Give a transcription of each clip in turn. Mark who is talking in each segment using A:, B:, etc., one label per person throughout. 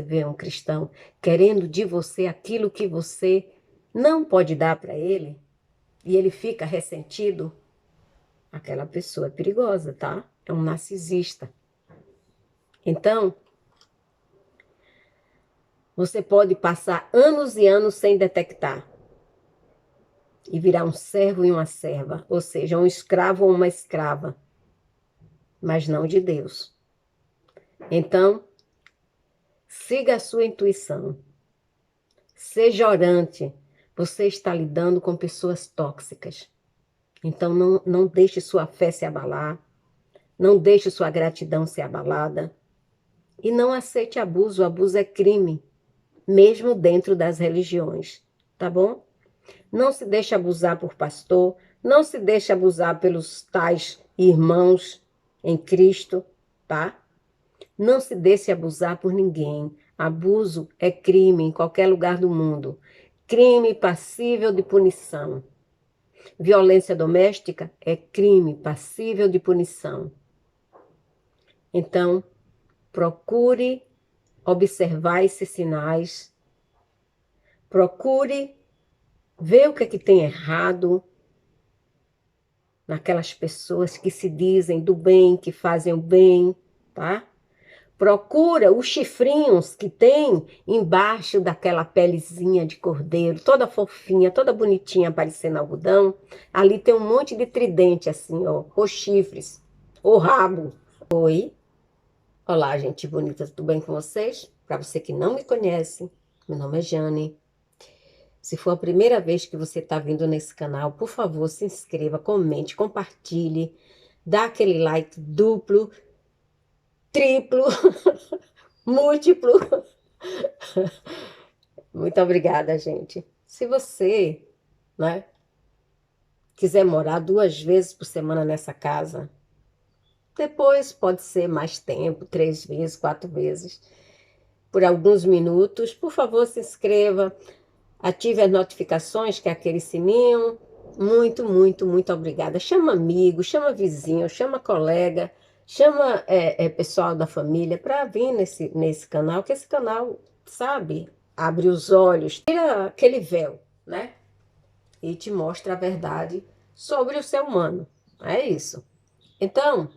A: vê um cristão querendo de você aquilo que você não pode dar para ele, e ele fica ressentido, aquela pessoa é perigosa, tá? É um narcisista. Então, você pode passar anos e anos sem detectar e virar um servo e uma serva, ou seja, um escravo ou uma escrava, mas não de Deus. Então, siga a sua intuição. Seja orante. Você está lidando com pessoas tóxicas. Então, não deixe sua fé se abalar. Não deixe sua gratidão ser abalada. E não aceite abuso. O abuso é crime, mesmo dentro das religiões. Tá bom? Não se deixe abusar por pastor. Não se deixe abusar pelos tais irmãos em Cristo, tá? Não se deixe abusar por ninguém. Abuso é crime em qualquer lugar do mundo. Crime passível de punição. Violência doméstica é crime passível de punição. Então, procure observar esses sinais. Procure ver o que é que tem errado naquelas pessoas que se dizem do bem, que fazem o bem, tá? Procura os chifrinhos que tem embaixo daquela pelezinha de cordeiro, toda fofinha, toda bonitinha, parecendo algodão. Ali tem um monte de tridente assim, ó, os chifres, o rabo. Oi, olá, gente bonita, tudo bem com vocês? Para você que não me conhece, meu nome é Jane. Se for a primeira vez que você está vindo nesse canal, por favor, se inscreva, comente, compartilhe, dá aquele like duplo, triplo, múltiplo. Muito obrigada, gente. Se você, né, quiser morar 2 vezes por semana nessa casa, depois pode ser mais tempo, 3 vezes, 4 vezes, por alguns minutos, por favor, se inscreva, ative as notificações, que é aquele sininho. Muito, muito, muito obrigada. Chama amigo, chama vizinho, chama colega, chama pessoal da família para vir nesse canal, que esse canal, sabe, abre os olhos, tira aquele véu, né? E te mostra a verdade sobre o ser humano. É isso. Então,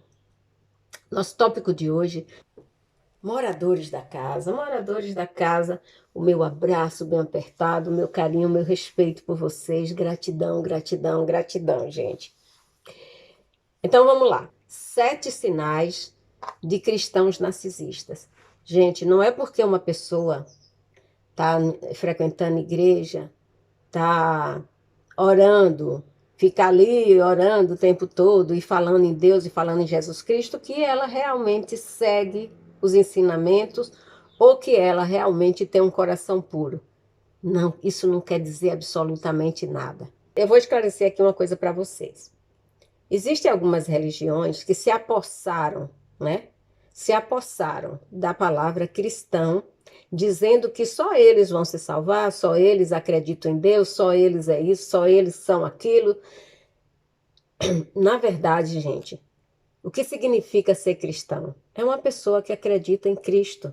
A: nosso tópico de hoje, moradores da casa, o meu abraço bem apertado, o meu carinho, o meu respeito por vocês, gratidão, gratidão, gratidão, gente. Então vamos lá. 7 sinais de cristãos narcisistas. Gente, não é porque uma pessoa está frequentando igreja, está orando, fica ali orando o tempo todo e falando em Deus e falando em Jesus Cristo, que ela realmente segue os ensinamentos ou que ela realmente tem um coração puro. Não, isso não quer dizer absolutamente nada. Eu vou esclarecer aqui uma coisa para vocês. Existem algumas religiões que se apossaram, né? Se apossaram da palavra cristão, dizendo que só eles vão se salvar, só eles acreditam em Deus, só eles é isso, só eles são aquilo. Na verdade, gente, o que significa ser cristão? É uma pessoa que acredita em Cristo.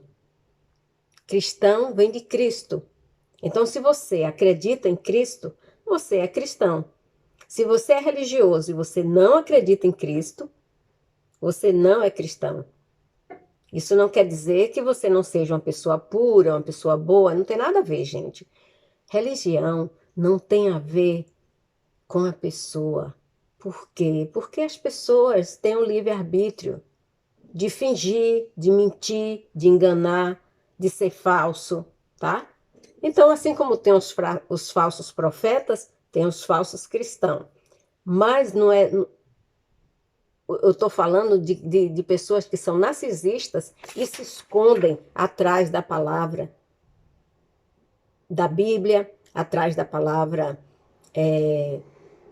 A: Cristão vem de Cristo. Então, se você acredita em Cristo, você é cristão. Se você é religioso e você não acredita em Cristo, você não é cristão. Isso não quer dizer que você não seja uma pessoa pura, uma pessoa boa, não tem nada a ver, gente. Religião não tem a ver com a pessoa. Por quê? Porque as pessoas têm o livre-arbítrio de fingir, de mentir, de enganar, de ser falso, tá? Então, assim como tem os falsos profetas, tem os falsos cristãos. Mas não é. Eu estou falando de pessoas que são narcisistas e se escondem atrás da palavra da Bíblia, atrás da palavra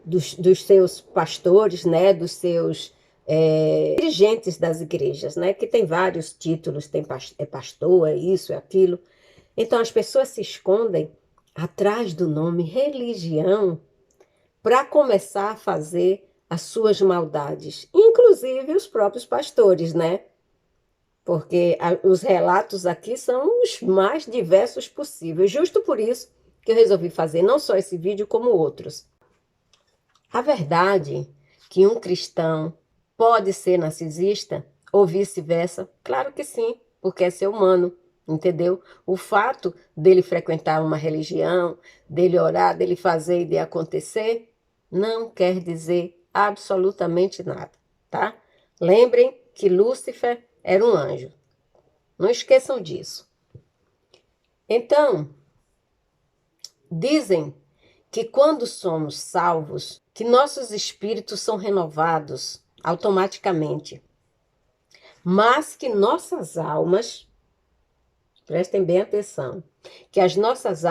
A: dos seus pastores, né, dos seus dirigentes das igrejas, né, que tem vários títulos, tem pastor, é isso, é aquilo. Então as pessoas se escondem atrás do nome religião para começar a fazer as suas maldades, inclusive os próprios pastores, né? porque os relatos aqui são os mais diversos possíveis. Justo por isso que eu resolvi fazer não só esse vídeo, como outros. A verdade é que um cristão pode ser narcisista ou vice-versa? Claro que sim, porque é ser humano, entendeu? O fato dele frequentar uma religião, dele orar, dele fazer e de acontecer, não quer dizer absolutamente nada, tá? Lembrem que Lúcifer era um anjo. Não esqueçam disso. Então, dizem que quando somos salvos, que nossos espíritos são renovados automaticamente, mas que nossas almas, prestem bem atenção, que as nossas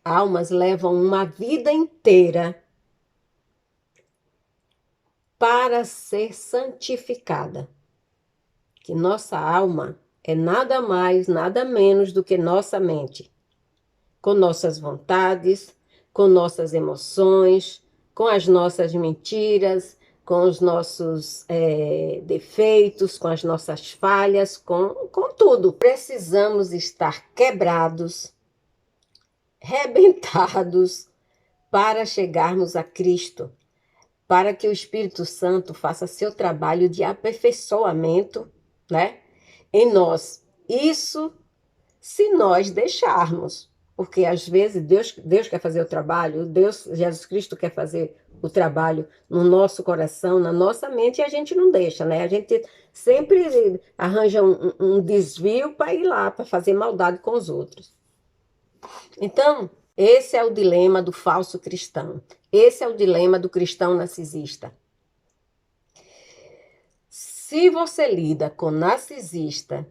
A: almas levam uma vida inteira para ser santificada. Que nossa alma é nada mais, nada menos do que nossa mente, com nossas vontades, com nossas emoções, com as nossas mentiras, com os nossos defeitos, com as nossas falhas, com tudo. Precisamos estar quebrados, rebentados, para chegarmos a Cristo, para que o Espírito Santo faça seu trabalho de aperfeiçoamento, né, em nós. Isso se nós deixarmos. Porque às vezes Deus quer fazer o trabalho, Jesus Cristo quer fazer o trabalho no nosso coração, na nossa mente, e a gente não deixa, né? A gente sempre arranja um desvio para ir lá, para fazer maldade com os outros. Então, esse é o dilema do falso cristão. Esse é o dilema do cristão narcisista. Se você lida com narcisista,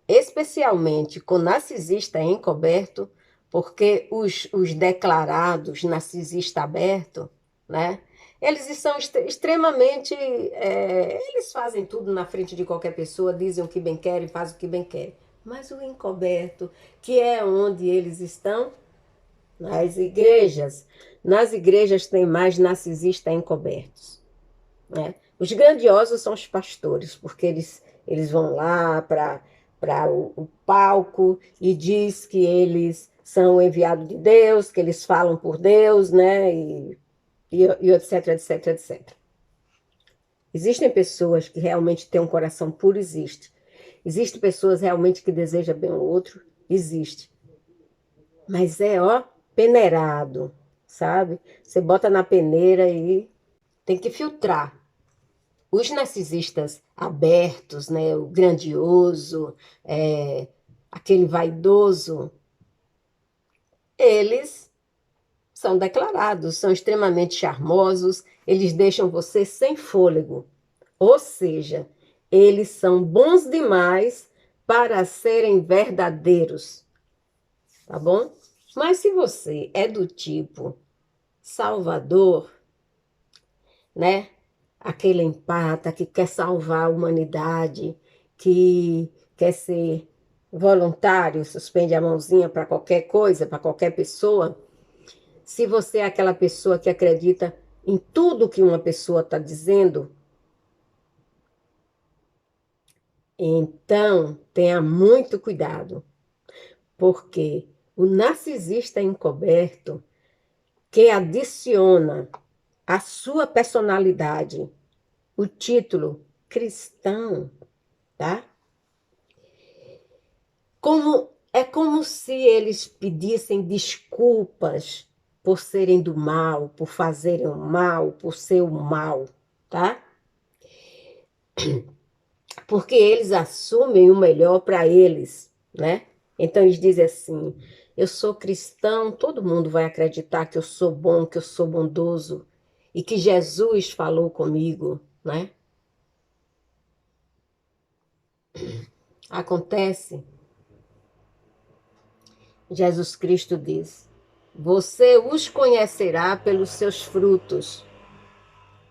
A: especialmente com narcisista encoberto, porque os declarados narcisista aberto, né? Eles são extremamente... eles fazem tudo na frente de qualquer pessoa, dizem o que bem querem, fazem o que bem querem. Mas o encoberto, que é onde eles estão, nas igrejas tem mais narcisistas encobertos, né? Os grandiosos são os pastores, porque eles vão lá para o palco e diz que eles são enviados de Deus, que eles falam por Deus, né? E etc, etc, etc. Existem pessoas que realmente têm um coração puro, existe. Existem pessoas realmente que desejam bem ao outro, existe. Mas peneirado, sabe? Você bota na peneira e tem que filtrar. Os narcisistas abertos, né, o grandioso, aquele vaidoso, eles são declarados, são extremamente charmosos, eles deixam você sem fôlego. Ou seja, eles são bons demais para serem verdadeiros, tá bom? Mas se você é do tipo salvador, né? Aquele empata que quer salvar a humanidade, que quer ser voluntário, suspende a mãozinha para qualquer coisa, para qualquer pessoa. Se você é aquela pessoa que acredita em tudo que uma pessoa está dizendo, então tenha muito cuidado, porque o narcisista encoberto que adiciona à sua personalidade o título cristão, tá? É como se eles pedissem desculpas por serem do mal, por fazerem o mal, por ser o mal, tá? Porque eles assumem o melhor para eles, né? Então eles dizem assim: eu sou cristão, todo mundo vai acreditar que eu sou bom, que eu sou bondoso e que Jesus falou comigo, né? Acontece, Jesus Cristo diz: você os conhecerá pelos seus frutos.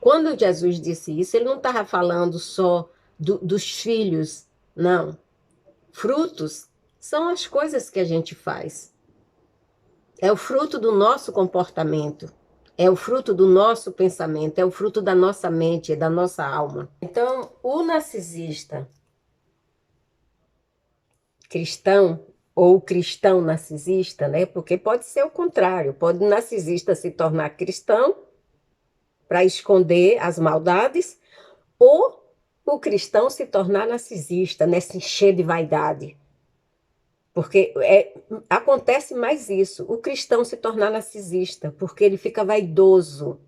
A: Quando Jesus disse isso, ele não estava falando só dos filhos, não. Frutos são as coisas que a gente faz. É o fruto do nosso comportamento, é o fruto do nosso pensamento, é o fruto da nossa mente, da nossa alma. Então, o narcisista cristão ou cristão narcisista, né? Porque pode ser o contrário, pode o narcisista se tornar cristão para esconder as maldades, ou o cristão se tornar narcisista, né? Se encher de vaidade. Porque acontece mais isso, o cristão se tornar narcisista, porque ele fica vaidoso,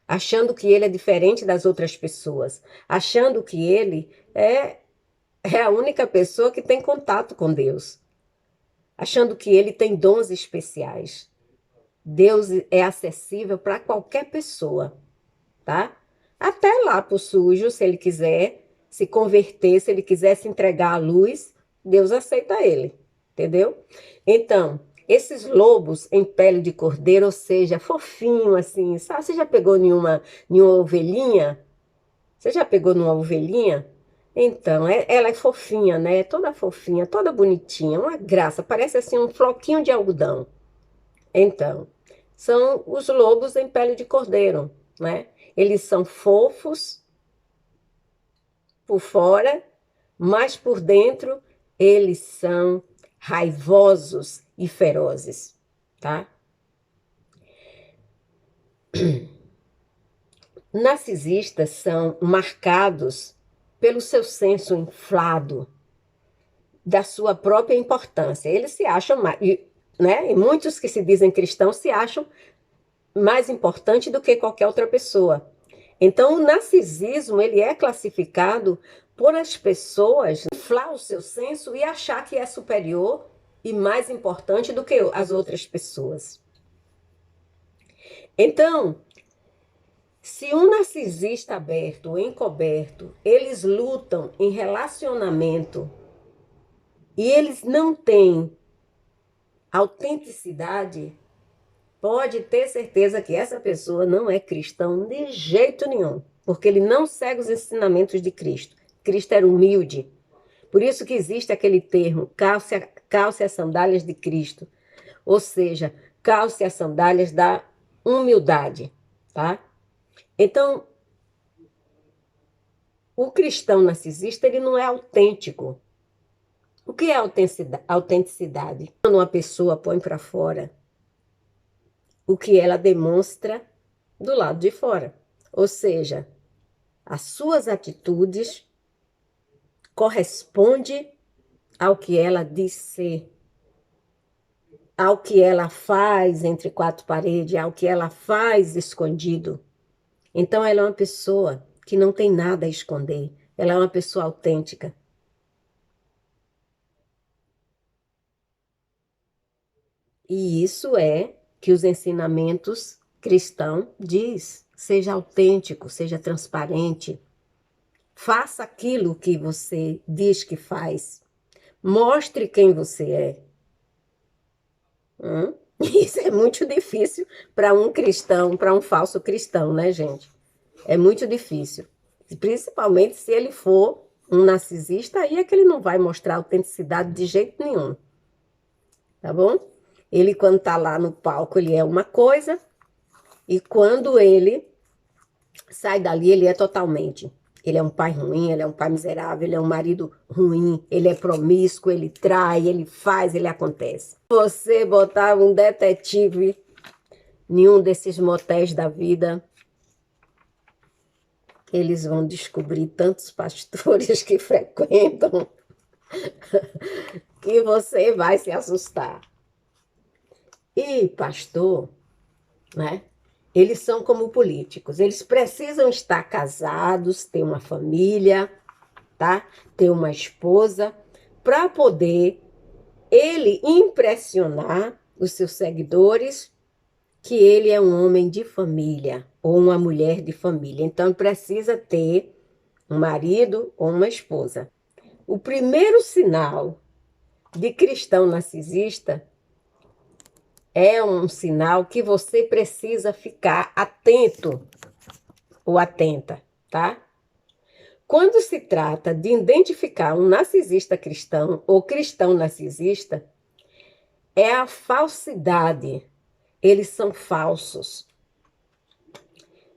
A: achando que ele é diferente das outras pessoas, achando que ele é a única pessoa que tem contato com Deus, achando que ele tem dons especiais. Deus é acessível para qualquer pessoa, tá? Até lá para o sujo, se ele quiser se converter, se ele quiser se entregar à luz, Deus aceita ele, entendeu? Então, esses lobos em pele de cordeiro, ou seja, fofinho assim, sabe? Você já pegou nenhuma ovelhinha? Você já pegou numa ovelhinha? Então, ela é fofinha, né? Toda fofinha, toda bonitinha, uma graça, parece assim um floquinho de algodão. Então, são os lobos em pele de cordeiro, né? Eles são fofos por fora, mas por dentro eles são raivosos e ferozes, tá? Narcisistas são marcados pelo seu senso inflado da sua própria importância. Eles se acham, né? E muitos que se dizem cristãos se acham mais importante do que qualquer outra pessoa. Então, o narcisismo ele é classificado por as pessoas inflar o seu senso e achar que é superior e mais importante do que as outras pessoas. Então, se um narcisista aberto ou encoberto, eles lutam em relacionamento e eles não têm autenticidade, pode ter certeza que essa pessoa não é cristão de jeito nenhum, porque ele não segue os ensinamentos de Cristo. Cristo era humilde. Por isso que existe aquele termo, calce as sandálias de Cristo. Ou seja, calce as sandálias da humildade, tá? Então, o cristão narcisista, ele não é autêntico. O que é autenticidade? Quando uma pessoa põe para fora o que ela demonstra do lado de fora. Ou seja, as suas atitudes correspondem ao que ela diz ser, ao que ela faz entre quatro paredes, ao que ela faz escondido. Então, ela é uma pessoa que não tem nada a esconder. Ela é uma pessoa autêntica. E isso é que os ensinamentos cristãos diz. Seja autêntico, seja transparente. Faça aquilo que você diz que faz. Mostre quem você é. Isso é muito difícil para um cristão, para um falso cristão, né, gente? É muito difícil. Principalmente se ele for um narcisista, aí é que ele não vai mostrar autenticidade de jeito nenhum. Tá bom? Ele, quando tá lá no palco, ele é uma coisa, e quando ele sai dali, ele é totalmente. Ele é um pai ruim, ele é um pai miserável, ele é um marido ruim, ele é promíscuo, ele trai, ele faz, ele acontece. Você botar um detetive em um desses motéis da vida, eles vão descobrir tantos pastores que frequentam que você vai se assustar. E pastor, né? Eles são como políticos, eles precisam estar casados, ter uma família, tá? Ter uma esposa, para poder ele impressionar os seus seguidores que ele é um homem de família ou uma mulher de família. Então, precisa ter um marido ou uma esposa. O primeiro sinal de cristão narcisista é um sinal que você precisa ficar atento ou atenta, tá? Quando se trata de identificar um narcisista cristão ou cristão narcisista, é a falsidade. Eles são falsos.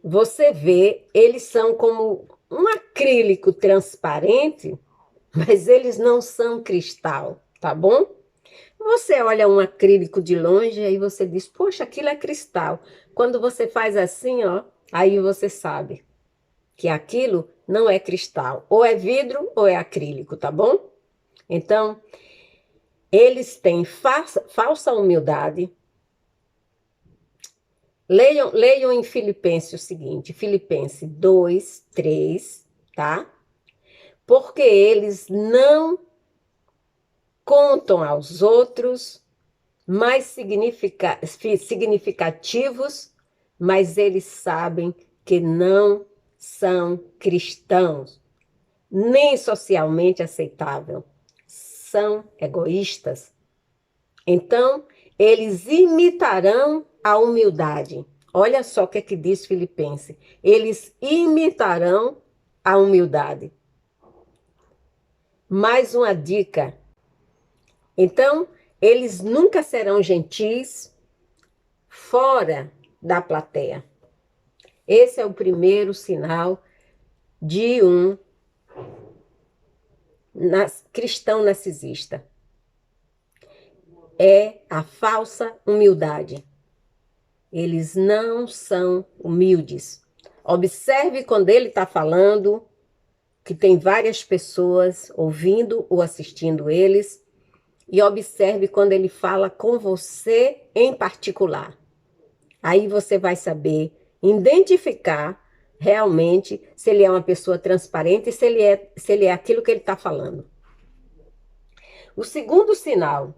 A: Você vê, eles são como um acrílico transparente, mas eles não são cristal. tá bom? Você olha um acrílico de longe e aí você diz, poxa, aquilo é cristal. Quando você faz assim, ó, aí você sabe que aquilo não é cristal. Ou é vidro ou é acrílico, tá bom? Então, eles têm falsa humildade. Leiam em Filipenses o seguinte, Filipenses 2, 3, tá? Porque eles não contam aos outros mais significativos, mas eles sabem que não são cristãos, nem socialmente aceitável. São egoístas. Então, eles imitarão a humildade. Olha só o que é que diz Filipenses. Eles imitarão a humildade. Mais uma dica. Então, eles nunca serão gentis fora da plateia. Esse é o primeiro sinal de um cristão narcisista. É a falsa humildade. Eles não são humildes. Observe quando ele está falando, que tem várias pessoas ouvindo ou assistindo eles, e observe quando ele fala com você em particular. Aí você vai saber identificar realmente se ele é uma pessoa transparente e se ele é aquilo que ele está falando. O segundo sinal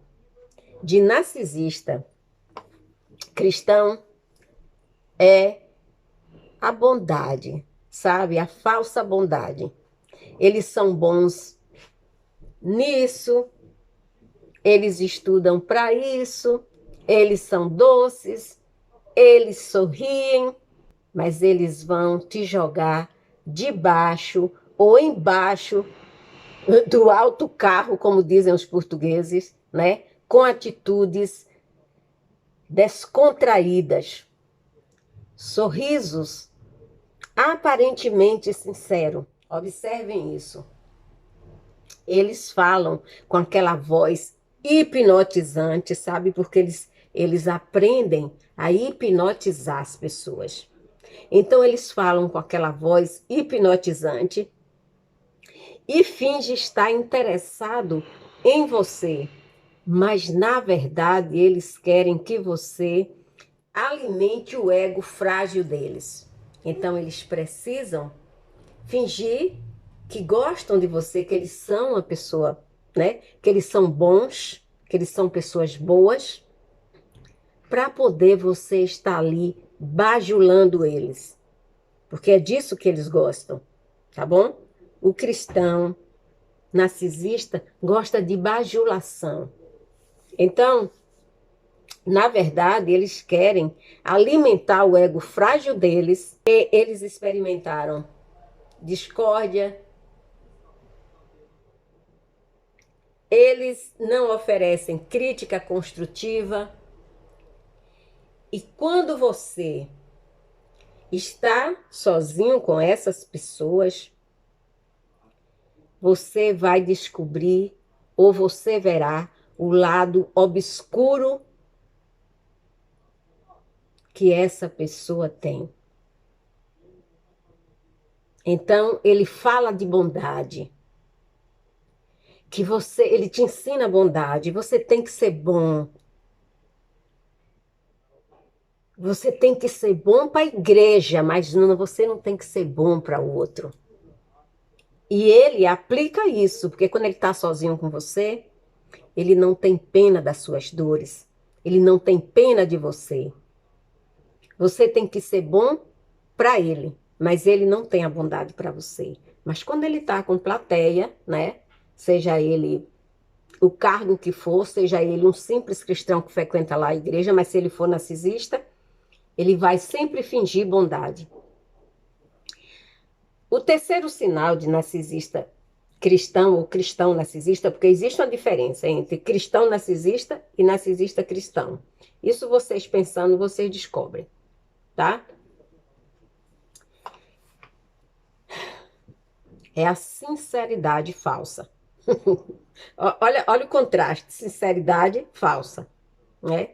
A: de narcisista cristão é a bondade, sabe? A falsa bondade. Eles são bons nisso, eles estudam para isso, eles são doces, eles sorriem, mas eles vão te jogar debaixo ou embaixo do alto carro, como dizem os portugueses, né? Com atitudes descontraídas, sorrisos aparentemente sinceros. Observem isso. Eles falam com aquela voz hipnotizante, sabe? Porque eles aprendem a hipnotizar as pessoas. Então, eles falam com aquela voz hipnotizante e finge estar interessado em você. Mas, na verdade, eles querem que você alimente o ego frágil deles. Então, eles precisam fingir que gostam de você, que eles são uma pessoa, né? Que eles são bons, que eles são pessoas boas, para poder você estar ali bajulando eles. Porque é disso que eles gostam, tá bom? O cristão narcisista gosta de bajulação. Então, na verdade, eles querem alimentar o ego frágil deles, e eles experimentaram discórdia, eles não oferecem crítica construtiva. E quando você está sozinho com essas pessoas, você vai descobrir ou você verá o lado obscuro que essa pessoa tem. Então, ele fala de bondade, que ele te ensina a bondade, você tem que ser bom. Você tem que ser bom para a igreja, mas você não tem que ser bom para o outro. E ele aplica isso, porque quando ele está sozinho com você, ele não tem pena das suas dores. Ele não tem pena de você. Você tem que ser bom para ele, mas ele não tem a bondade para você. Mas quando ele está com plateia, né? Seja ele o cargo que for, seja ele um simples cristão que frequenta lá a igreja, mas se ele for narcisista, ele vai sempre fingir bondade. O terceiro sinal de narcisista cristão ou cristão narcisista, porque existe uma diferença entre cristão narcisista e narcisista cristão. Isso vocês pensando, vocês descobrem, tá? É a sinceridade falsa. Olha o contraste, sinceridade falsa, né?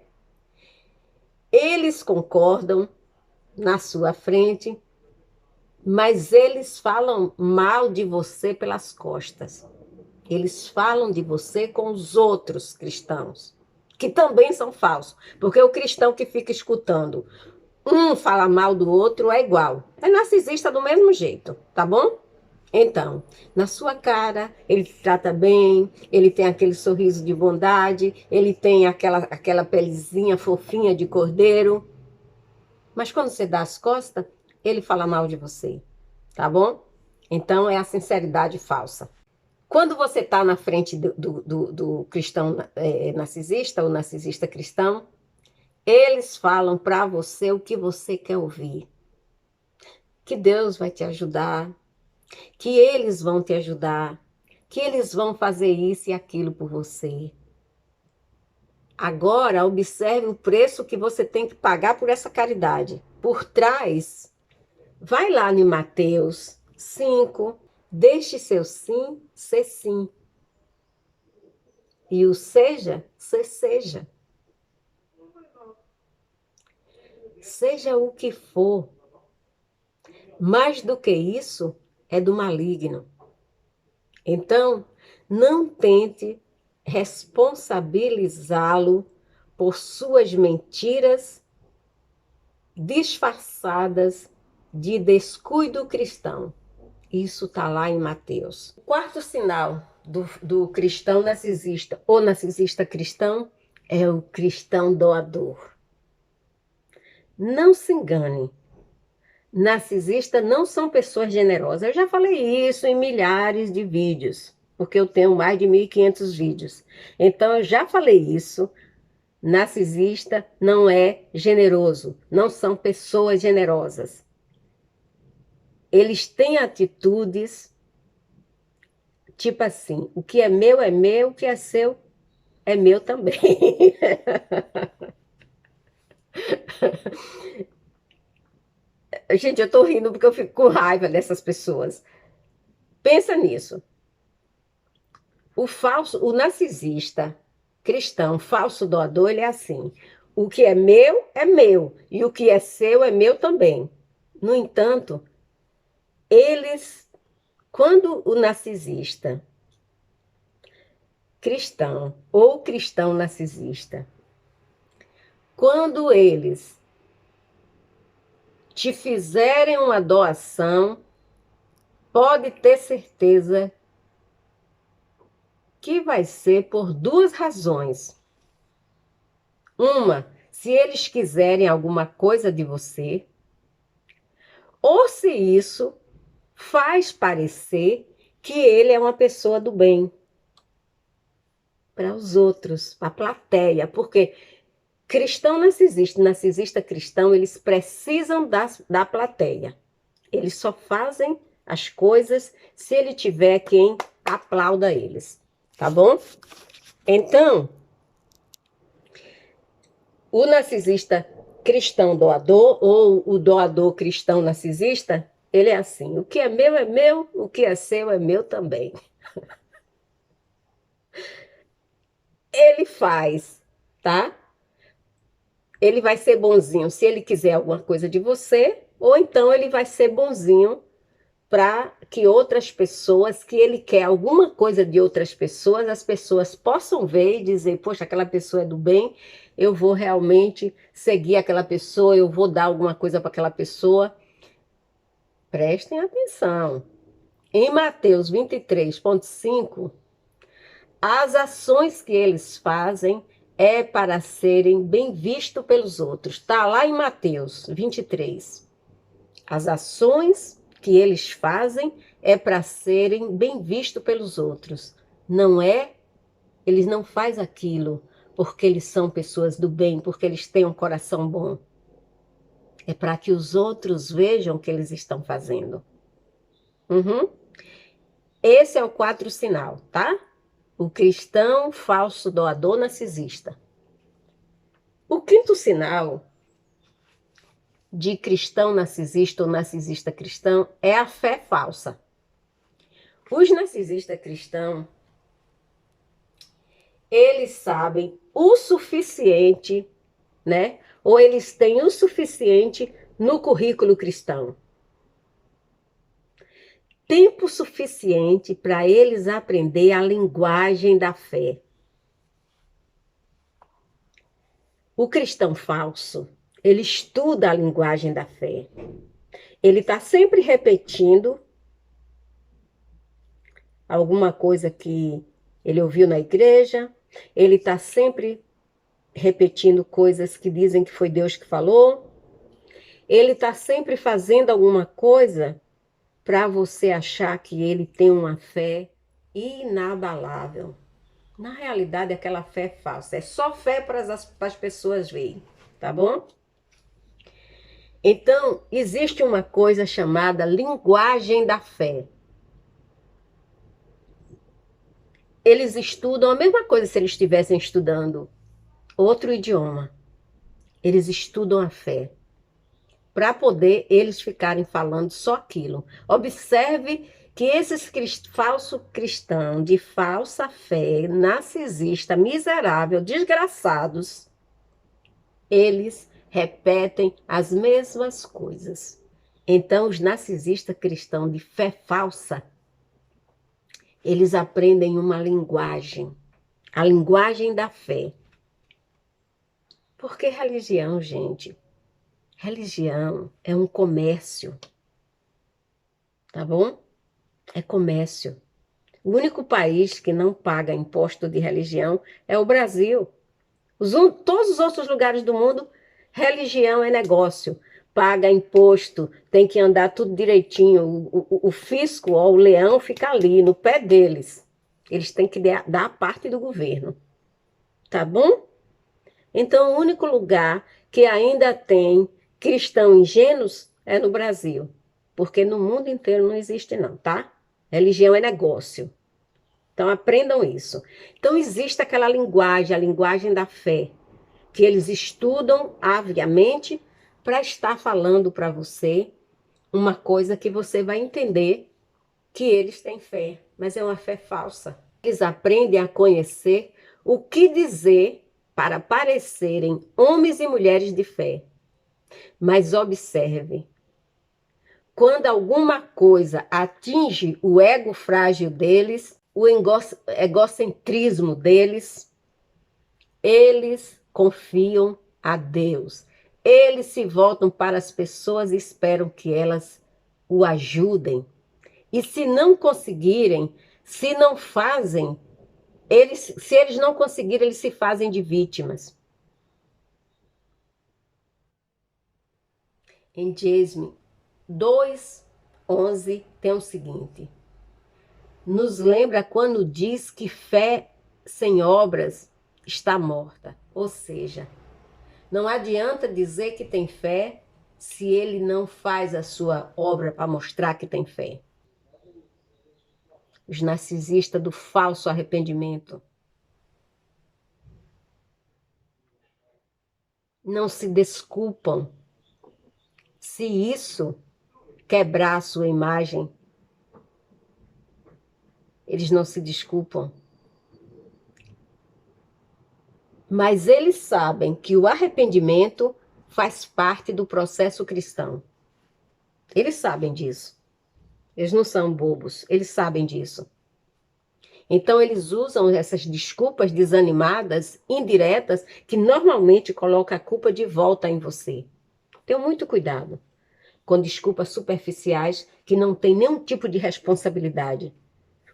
A: Eles concordam na sua frente, mas eles falam mal de você pelas costas. Eles falam de você com os outros cristãos, que também são falsos, porque o cristão que fica escutando um falar mal do outro é igual. É narcisista do mesmo jeito, tá bom? Então, na sua cara, ele te trata bem, ele tem aquele sorriso de bondade, ele tem aquela pelezinha fofinha de cordeiro, mas quando você dá as costas, ele fala mal de você, tá bom? Então, é a sinceridade falsa. Quando você está na frente do cristão narcisista ou narcisista cristão, eles falam para você o que você quer ouvir. Que Deus vai te ajudar, que eles vão te ajudar, que eles vão fazer isso e aquilo por você. Agora, observe o preço que você tem que pagar por essa caridade. Por trás, vai lá em Mateus 5, deixe seu sim ser sim. E o seja, ser seja. Seja o que for. Mais do que isso, é do maligno. Então, não tente responsabilizá-lo por suas mentiras disfarçadas de descuido cristão. Isso está lá em Mateus. O quarto sinal do cristão narcisista ou narcisista cristão é o cristão doador. Não se engane. Narcisistas não são pessoas generosas. Eu já falei isso em milhares de vídeos, porque eu tenho mais de 1.500 vídeos. Então, eu já falei isso. Narcisista não é generoso, não são pessoas generosas. Eles têm atitudes tipo assim: o que é meu, o que é seu é meu também. Gente, eu tô rindo porque eu fico com raiva dessas pessoas. Pensa nisso. O narcisista cristão, falso doador, ele é assim: o que é meu, e o que é seu é meu também. No entanto, eles, quando o narcisista cristão ou cristão narcisista, quando eles te fizerem uma doação, pode ter certeza que vai ser por duas razões. Uma, se eles quiserem alguma coisa de você, ou se isso faz parecer que ele é uma pessoa do bem para os outros, para a plateia, porque cristão narcisista, narcisista cristão, eles precisam da plateia. Eles só fazem as coisas se ele tiver quem aplauda eles, tá bom? Então, o narcisista cristão doador ou o doador cristão narcisista, ele é assim: o que é meu, o que é seu é meu também. Ele faz, tá? Ele vai ser bonzinho se ele quiser alguma coisa de você, ou então ele vai ser bonzinho para que outras pessoas, que ele quer alguma coisa de outras pessoas, as pessoas possam ver e dizer: poxa, aquela pessoa é do bem, eu vou realmente seguir aquela pessoa, eu vou dar alguma coisa para aquela pessoa. Prestem atenção. Em Mateus 23,5, as ações que eles fazem é para serem bem vistos pelos outros. Está lá em Mateus 23. As ações que eles fazem é para serem bem vistos pelos outros. Não é, eles não fazem aquilo porque eles são pessoas do bem, porque eles têm um coração bom. É para que os outros vejam o que eles estão fazendo. Uhum. Esse é o quarto sinal, tá? O cristão falso doador narcisista. O quinto sinal de cristão narcisista ou narcisista cristão é a fé falsa. Os narcisistas cristãos, eles sabem o suficiente, né? Ou eles têm o suficiente no currículo cristão. Tempo suficiente para eles aprender a linguagem da fé. O cristão falso, ele estuda a linguagem da fé. Ele está sempre repetindo alguma coisa que ele ouviu na igreja, ele está sempre repetindo coisas que dizem que foi Deus que falou, ele está sempre fazendo alguma coisa para você achar que ele tem uma fé inabalável. Na realidade, aquela fé é falsa, é só fé para as pessoas verem, tá bom? Então, existe uma coisa chamada linguagem da fé. Eles estudam a mesma coisa se eles estivessem estudando outro idioma. Eles estudam a fé para poder eles ficarem falando só aquilo. Observe que esses falsos cristãos de falsa fé, narcisista, miserável, desgraçados, eles repetem as mesmas coisas. Então, os narcisistas cristãos de fé falsa, eles aprendem uma linguagem, a linguagem da fé. Porque religião, gente, religião é um comércio, tá bom? É comércio. O único país que não paga imposto de religião é o Brasil. Todos os outros lugares do mundo, religião é negócio. Paga imposto, tem que andar tudo direitinho. O fisco, ó, o leão, fica ali, no pé deles. Eles têm que dar a parte do governo. Tá bom? Então, o único lugar que ainda tem cristãos ingênuos é no Brasil. Porque no mundo inteiro não existe, não, tá? Religião é negócio. Então, aprendam isso. Então, existe aquela linguagem, a linguagem da fé, que eles estudam aviamente para estar falando para você uma coisa que você vai entender que eles têm fé, mas é uma fé falsa. Eles aprendem a conhecer o que dizer para parecerem homens e mulheres de fé. Mas observe, quando alguma coisa atinge o ego frágil deles, o egocentrismo deles, eles confiam a Deus. Eles se voltam para as pessoas e esperam que elas o ajudem. E se não conseguirem, se não fazem, se eles não conseguirem, eles se fazem de vítimas. Em Êxodo 2:11 tem o seguinte: nos lembra quando diz que fé sem obras está morta. Ou seja, não adianta dizer que tem fé se ele não faz a sua obra para mostrar que tem fé. Os narcisistas do falso arrependimento não se desculpam se isso quebrar a sua imagem. Eles não se desculpam. Mas eles sabem que o arrependimento faz parte do processo cristão. Eles sabem disso. Eles não são bobos, eles sabem disso. Então eles usam essas desculpas desanimadas, indiretas, que normalmente colocam a culpa de volta em você. Tenha muito cuidado com desculpas superficiais que não têm nenhum tipo de responsabilidade.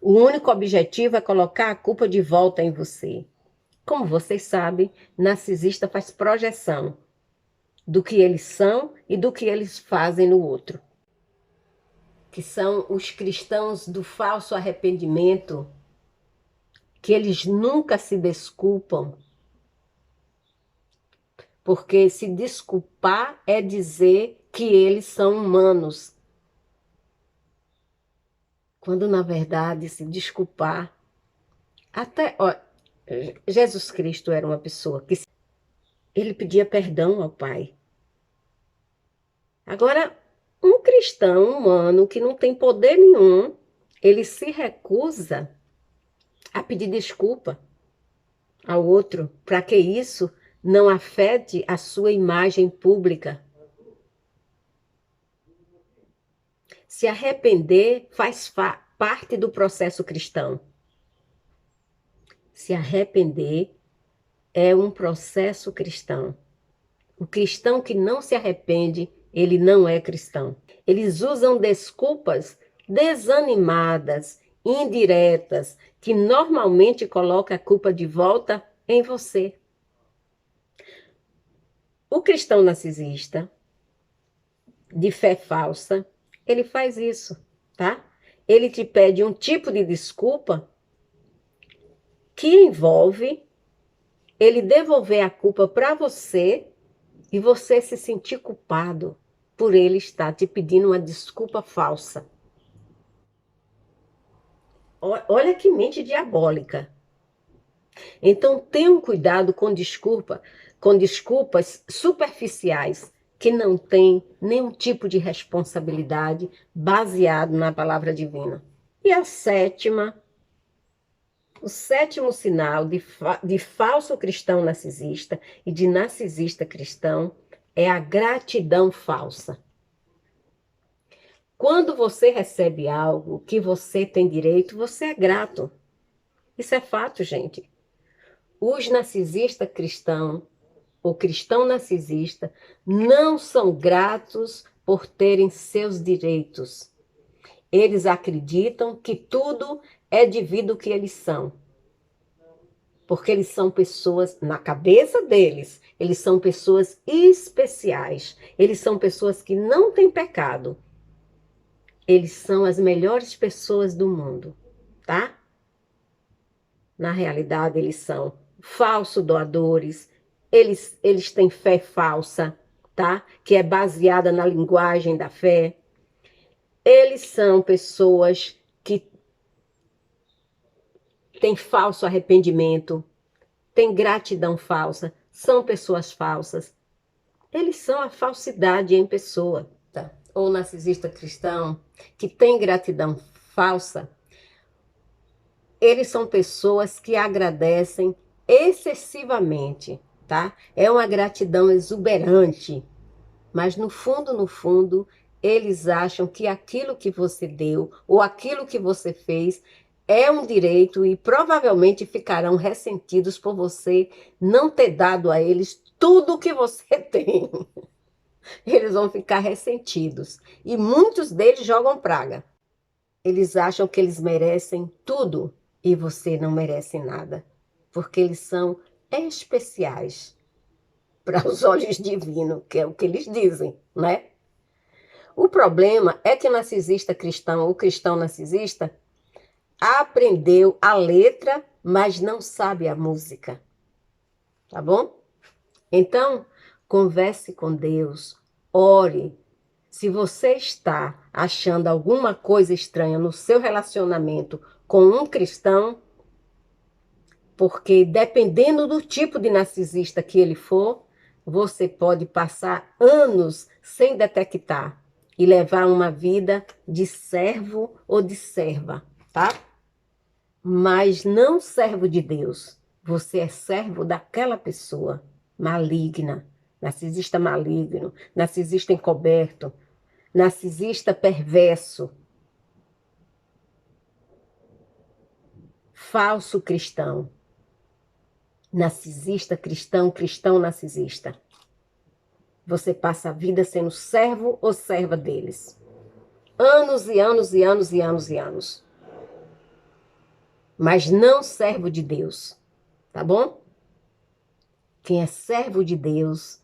A: O único objetivo é colocar a culpa de volta em você. Como vocês sabem, narcisista faz projeção do que eles são e do que eles fazem no outro. Que são os cristãos do falso arrependimento, que eles nunca se desculpam. Porque se desculpar é dizer que eles são humanos. Quando, na verdade, se desculpar... Até... Ó, Jesus Cristo era uma pessoa que ele pedia perdão ao Pai. Agora, um cristão humano que não tem poder nenhum, ele se recusa a pedir desculpa. ao outro, para que isso não afete a sua imagem pública. Se arrepender faz parte do processo cristão. Se arrepender é um processo cristão. O cristão que não se arrepende, ele não é cristão. Eles usam desculpas desanimadas, indiretas, que normalmente colocam a culpa de volta em você. O cristão narcisista, de fé falsa, ele faz isso, tá? Ele te pede um tipo de desculpa que envolve ele devolver a culpa para você e você se sentir culpado por ele estar te pedindo uma desculpa falsa. Olha que mente diabólica. Então tenham cuidado com desculpas superficiais que não têm nenhum tipo de responsabilidade baseado na palavra divina. E o sétimo sinal de falso cristão narcisista e de narcisista cristão é a gratidão falsa. Quando você recebe algo que você tem direito, você é grato. Isso é fato, gente. Os narcisistas cristãos, ou cristão narcisista, não são gratos por terem seus direitos. Eles acreditam que tudo é devido ao que eles são. Porque eles são pessoas, na cabeça deles, eles são pessoas especiais. Eles são pessoas que não têm pecado. Eles são as melhores pessoas do mundo, tá? Na realidade, eles são falsos doadores, eles têm fé falsa, tá? Que é baseada na linguagem da fé. Eles são pessoas que têm falso arrependimento, têm gratidão falsa, são pessoas falsas. Eles são a falsidade em pessoa, tá? Ou narcisista cristão, que tem gratidão falsa, eles são pessoas que agradecem excessivamente, tá? É uma gratidão exuberante, mas no fundo, eles acham que aquilo que você deu ou aquilo que você fez é um direito e provavelmente ficarão ressentidos por você não ter dado a eles tudo o que você tem. Eles vão ficar ressentidos. E muitos deles jogam praga. Eles acham que eles merecem tudo e você não merece nada. Porque eles são especiais para os olhos divinos, que é o que eles dizem, né? O problema é que o narcisista cristão, o cristão narcisista, aprendeu a letra, mas não sabe a música. Tá bom? Então, converse com Deus, ore. Se você está achando alguma coisa estranha no seu relacionamento com um cristão, porque dependendo do tipo de narcisista que ele for, você pode passar anos sem detectar e levar uma vida de servo ou de serva, tá? Mas não servo de Deus. Você é servo daquela pessoa maligna, narcisista maligno, narcisista encoberto, narcisista perverso, falso cristão, narcisista cristão, cristão narcisista. Você passa a vida sendo servo ou serva deles. Anos e anos e anos e anos e anos. Mas não servo de Deus, tá bom? Quem é servo de Deus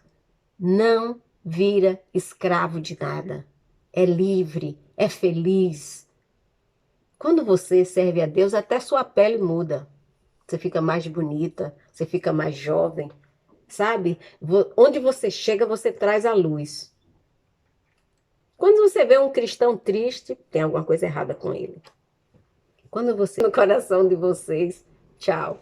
A: não vira escravo de nada. É livre, é feliz. Quando você serve a Deus, até sua pele muda. Você fica mais bonita, você fica mais jovem, sabe? Onde você chega, você traz a luz. Quando você vê um cristão triste, tem alguma coisa errada com ele. Quando você no coração de vocês, tchau.